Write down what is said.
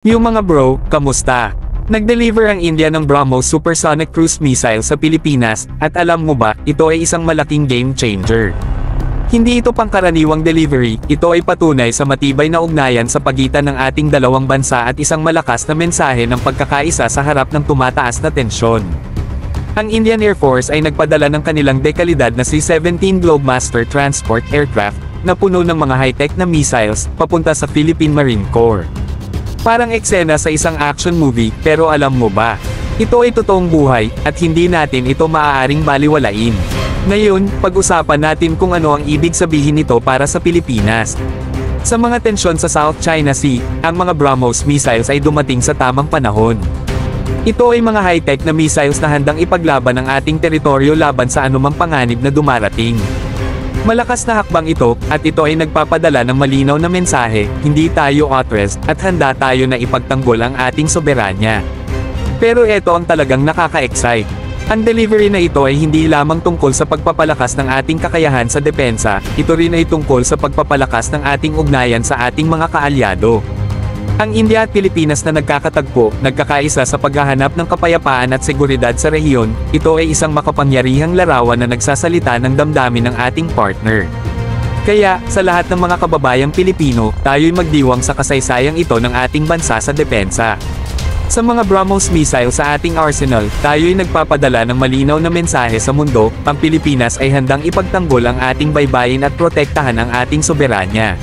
Yung mga bro, kamusta? Nag-deliver ang India ng BrahMos supersonic cruise missile sa Pilipinas, at alam mo ba, ito ay isang malaking game changer. Hindi ito pangkaraniwang delivery, ito ay patunay sa matibay na ugnayan sa pagitan ng ating dalawang bansa at isang malakas na mensahe ng pagkakaisa sa harap ng tumataas na tensyon. Ang Indian Air Force ay nagpadala ng kanilang dekalidad na C-17 Globemaster transport aircraft, na puno ng mga high-tech na missiles, papunta sa Philippine Marine Corps. Parang eksena sa isang action movie, pero alam mo ba? Ito ay totoong buhay, at hindi natin ito maaaring baliwalain. Ngayon, pag-usapan natin kung ano ang ibig sabihin nito para sa Pilipinas. Sa mga tensyon sa South China Sea, ang mga BrahMos missiles ay dumating sa tamang panahon. Ito ay mga high-tech na missiles na handang ipaglaban ang ating teritoryo laban sa anumang panganib na dumarating. Malakas na hakbang ito, at ito ay nagpapadala ng malinaw na mensahe, hindi tayo atras, at handa tayo na ipagtanggol ang ating soberanya. Pero ito ang talagang nakaka-excite. Ang delivery na ito ay hindi lamang tungkol sa pagpapalakas ng ating kakayahan sa depensa, ito rin ay tungkol sa pagpapalakas ng ating ugnayan sa ating mga kaalyado. Ang India at Pilipinas na nagkakatagpo, nagkakaisa sa paghahanap ng kapayapaan at seguridad sa rehiyon, ito ay isang makapangyarihang larawan na nagsasalita ng damdamin ng ating partner. Kaya, sa lahat ng mga kababayang Pilipino, tayo'y magdiwang sa kasaysayang ito ng ating bansa sa depensa. Sa mga BrahMos missile sa ating arsenal, tayo'y nagpapadala ng malinaw na mensahe sa mundo, ang Pilipinas ay handang ipagtanggol ang ating baybayin at protektahan ang ating soberanya.